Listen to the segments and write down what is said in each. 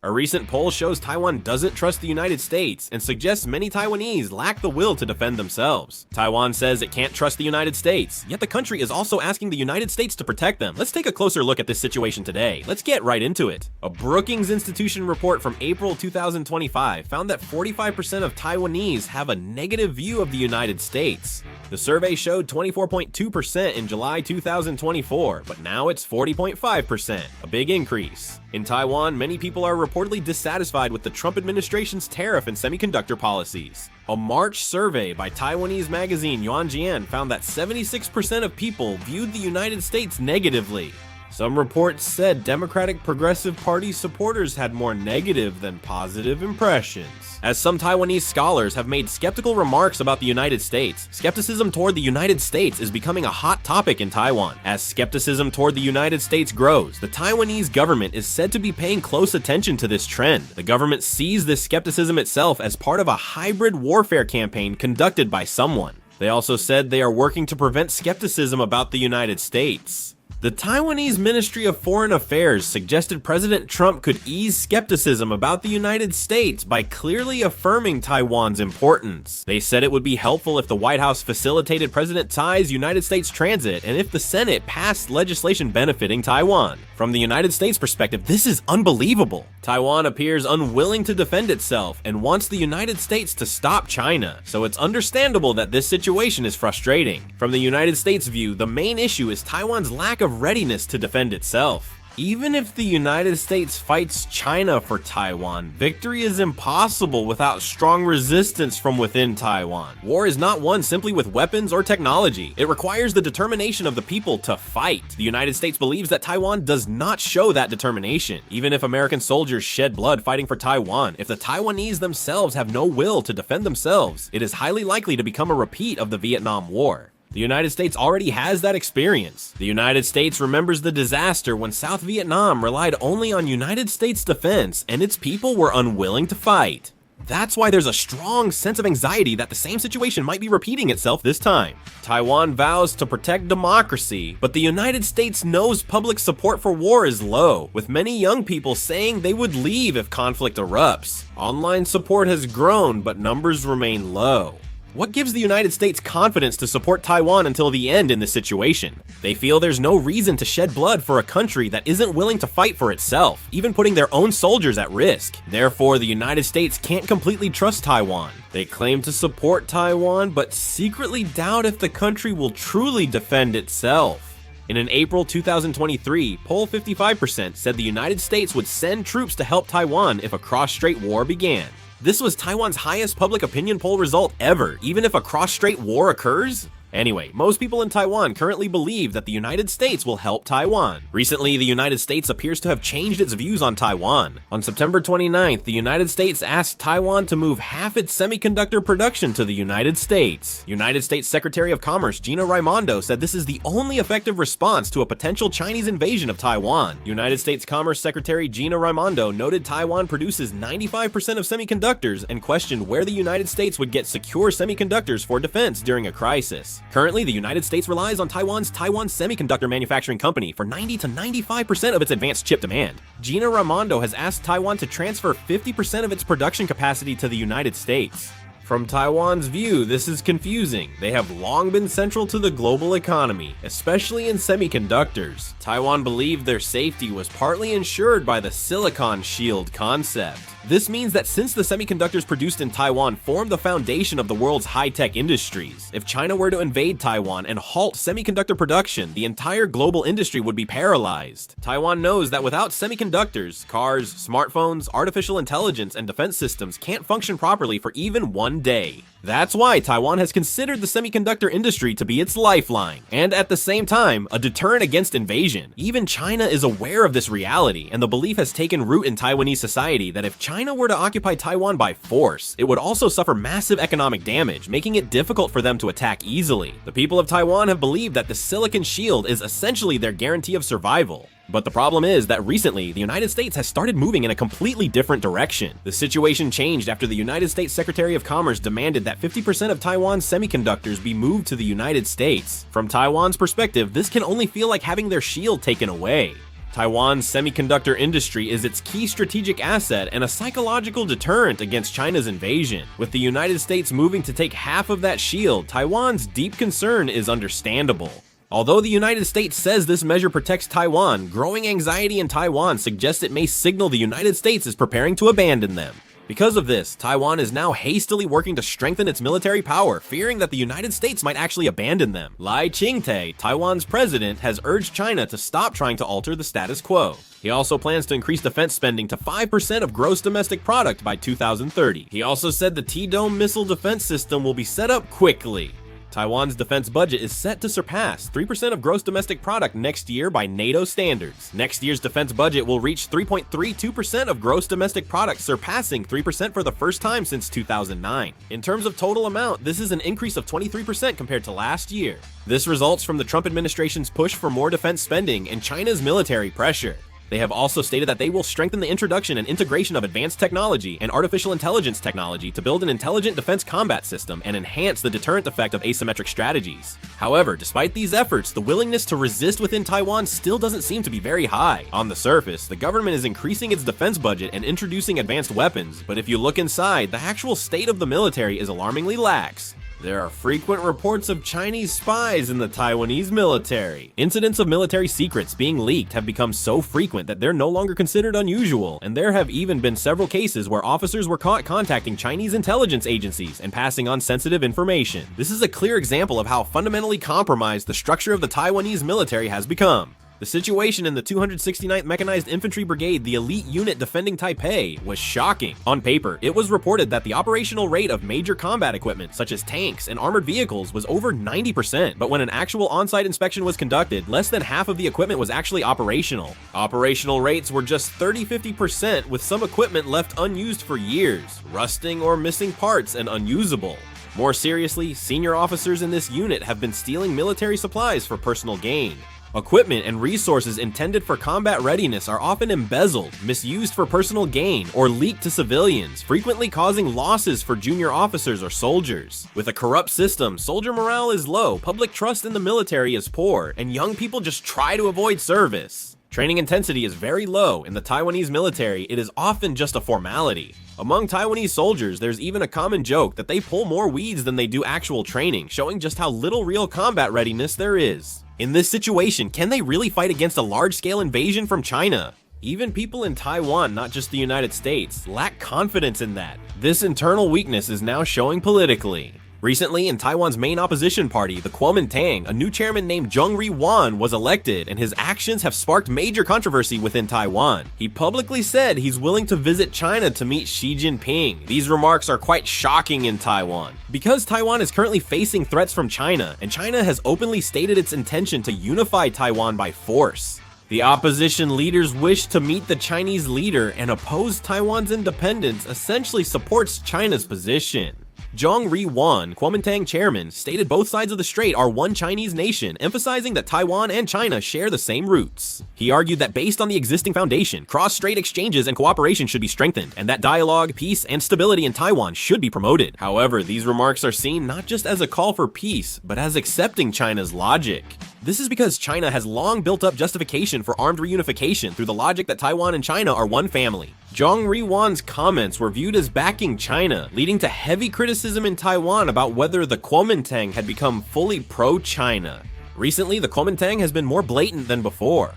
A recent poll shows Taiwan doesn't trust the United States and suggests many Taiwanese lack the will to defend themselves. Taiwan says it can't trust the United States, yet the country is also asking the United States to protect them. Let's take a closer look at this situation today. Let's get right into it. A Brookings Institution report from April 2025 found that 45% of Taiwanese have a negative view of the United States. The survey showed 24.2% in July 2024, but now it's 40.5%, a big increase. In Taiwan, many people are reportedly dissatisfied with the Trump administration's tariff and semiconductor policies. A March survey by Taiwanese magazine Yuanjian found that 76% of people viewed the United States negatively. Some reports said Democratic Progressive Party supporters had more negative than positive impressions. As some Taiwanese scholars have made skeptical remarks about the United States, skepticism toward the United States is becoming a hot topic in Taiwan. As skepticism toward the United States grows, the Taiwanese government is said to be paying close attention to this trend. The government sees this skepticism itself as part of a hybrid warfare campaign conducted by someone. They also said they are working to prevent skepticism about the United States. The Taiwanese Ministry of Foreign Affairs suggested President Trump could ease skepticism about the United States by clearly affirming Taiwan's importance. They said it would be helpful if the White House facilitated President Tsai's United States transit and if the Senate passed legislation benefiting Taiwan. From the United States perspective, this is unbelievable. Taiwan appears unwilling to defend itself and wants the United States to stop China, so it's understandable that this situation is frustrating. From the United States' view, the main issue is Taiwan's lack of readiness to defend itself. Even if the United States fights China for Taiwan, victory is impossible without strong resistance from within Taiwan. War is not won simply with weapons or technology. It requires the determination of the people to fight. The United States believes that Taiwan does not show that determination. Even if American soldiers shed blood fighting for Taiwan, if the Taiwanese themselves have no will to defend themselves, it is highly likely to become a repeat of the Vietnam War. The United States already has that experience. The United States remembers the disaster when South Vietnam relied only on United States defense and its people were unwilling to fight. That's why there's a strong sense of anxiety that the same situation might be repeating itself this time. Taiwan vows to protect democracy, but the United States knows public support for war is low, with many young people saying they would leave if conflict erupts. Online support has grown, but numbers remain low. What gives the United States confidence to support Taiwan until the end in this situation? They feel there's no reason to shed blood for a country that isn't willing to fight for itself, even putting their own soldiers at risk. Therefore, the United States can't completely trust Taiwan. They claim to support Taiwan, but secretly doubt if the country will truly defend itself. In an April 2023 poll, 55% said the United States would send troops to help Taiwan if a cross-strait war began. This was Taiwan's highest public opinion poll result ever, even if a cross-strait war occurs? Anyway, most people in Taiwan currently believe that the United States will help Taiwan. Recently, the United States appears to have changed its views on Taiwan. On September 29th, the United States asked Taiwan to move half its semiconductor production to the United States. United States Secretary of Commerce Gina Raimondo said this is the only effective response to a potential Chinese invasion of Taiwan. United States Commerce Secretary Gina Raimondo noted Taiwan produces 95% of semiconductors and questioned where the United States would get secure semiconductors for defense during a crisis. Currently, the United States relies on Taiwan Semiconductor Manufacturing Company for 90 to 95% of its advanced chip demand. Gina Raimondo has asked Taiwan to transfer 50% of its production capacity to the United States. From Taiwan's view, this is confusing. They have long been central to the global economy, especially in semiconductors. Taiwan believed their safety was partly ensured by the silicon shield concept. This means that since the semiconductors produced in Taiwan form the foundation of the world's high-tech industries, if China were to invade Taiwan and halt semiconductor production, the entire global industry would be paralyzed. Taiwan knows that without semiconductors, cars, smartphones, artificial intelligence, and defense systems can't function properly for even one day. That's why Taiwan has considered the semiconductor industry to be its lifeline, and at the same time, a deterrent against invasion. Even China is aware of this reality, and the belief has taken root in Taiwanese society that if China were to occupy Taiwan by force, it would also suffer massive economic damage, making it difficult for them to attack easily. The people of Taiwan have believed that the silicon shield is essentially their guarantee of survival. But the problem is that recently, the United States has started moving in a completely different direction. The situation changed after the United States Secretary of Commerce demanded that 50% of Taiwan's semiconductors be moved to the United States. From Taiwan's perspective, this can only feel like having their shield taken away. Taiwan's semiconductor industry is its key strategic asset and a psychological deterrent against China's invasion. With the United States moving to take half of that shield, Taiwan's deep concern is understandable. Although the United States says this measure protects Taiwan, growing anxiety in Taiwan suggests it may signal the United States is preparing to abandon them. Because of this, Taiwan is now hastily working to strengthen its military power, fearing that the United States might actually abandon them. Lai Ching-te, Taiwan's president, has urged China to stop trying to alter the status quo. He also plans to increase defense spending to 5% of gross domestic product by 2030. He also said the T-Dome missile defense system will be set up quickly. Taiwan's defense budget is set to surpass 3% of gross domestic product next year by NATO standards. Next year's defense budget will reach 3.32% of gross domestic product, surpassing 3% for the first time since 2009. In terms of total amount, this is an increase of 23% compared to last year. This results from the Trump administration's push for more defense spending and China's military pressure. They have also stated that they will strengthen the introduction and integration of advanced technology and artificial intelligence technology to build an intelligent defense combat system and enhance the deterrent effect of asymmetric strategies. However, despite these efforts, the willingness to resist within Taiwan still doesn't seem to be very high. On the surface, the government is increasing its defense budget and introducing advanced weapons, but if you look inside, the actual state of the military is alarmingly lax. There are frequent reports of Chinese spies in the Taiwanese military. Incidents of military secrets being leaked have become so frequent that they're no longer considered unusual, and there have even been several cases where officers were caught contacting Chinese intelligence agencies and passing on sensitive information. This is a clear example of how fundamentally compromised the structure of the Taiwanese military has become. The situation in the 269th Mechanized Infantry Brigade, the elite unit defending Taipei, was shocking. On paper, it was reported that the operational rate of major combat equipment, such as tanks and armored vehicles, was over 90%, but when an actual on-site inspection was conducted, less than half of the equipment was actually operational. Operational rates were just 30–50%, with some equipment left unused for years, rusting or missing parts and unusable. More seriously, senior officers in this unit have been stealing military supplies for personal gain. Equipment and resources intended for combat readiness are often embezzled, misused for personal gain, or leaked to civilians, frequently causing losses for junior officers or soldiers. With a corrupt system, soldier morale is low, public trust in the military is poor, and young people just try to avoid service. Training intensity is very low. In the Taiwanese military, it is often just a formality. Among Taiwanese soldiers, there's even a common joke that they pull more weeds than they do actual training, showing just how little real combat readiness there is. In this situation, can they really fight against a large-scale invasion from China? Even people in Taiwan, not just the United States, lack confidence in that. This internal weakness is now showing politically. Recently, in Taiwan's main opposition party, the Kuomintang, a new chairman named Zheng Ri-wan was elected, and his actions have sparked major controversy within Taiwan. He publicly said he's willing to visit China to meet Xi Jinping. These remarks are quite shocking in Taiwan. Because Taiwan is currently facing threats from China, and China has openly stated its intention to unify Taiwan by force. The opposition leader's wish to meet the Chinese leader and oppose Taiwan's independence essentially supports China's position. Zheng Ri-wan, Kuomintang chairman, stated both sides of the strait are one Chinese nation, emphasizing that Taiwan and China share the same roots. He argued that based on the existing foundation, cross-strait exchanges and cooperation should be strengthened, and that dialogue, peace, and stability in Taiwan should be promoted. However, these remarks are seen not just as a call for peace, but as accepting China's logic. This is because China has long built up justification for armed reunification through the logic that Taiwan and China are one family. Zheng Ri-wan's comments were viewed as backing China, leading to heavy criticism in Taiwan about whether the Kuomintang had become fully pro-China. Recently, the Kuomintang has been more blatant than before.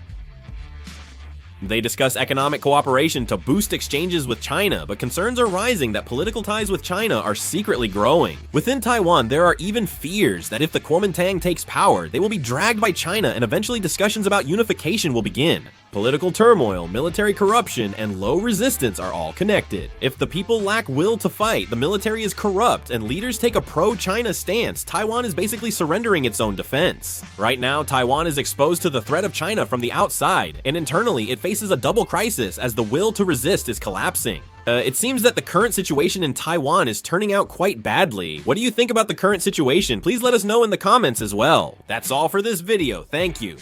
They discuss economic cooperation to boost exchanges with China, but concerns are rising that political ties with China are secretly growing. Within Taiwan, there are even fears that if the Kuomintang takes power, they will be dragged by China and eventually discussions about unification will begin. Political turmoil, military corruption, and low resistance are all connected. If the people lack will to fight, the military is corrupt, and leaders take a pro-China stance, Taiwan is basically surrendering its own defense. Right now, Taiwan is exposed to the threat of China from the outside, and internally it faces a double crisis as the will to resist is collapsing. It seems that the current situation in Taiwan is turning out quite badly. What do you think about the current situation? Please let us know in the comments as well. That's all for this video. Thank you.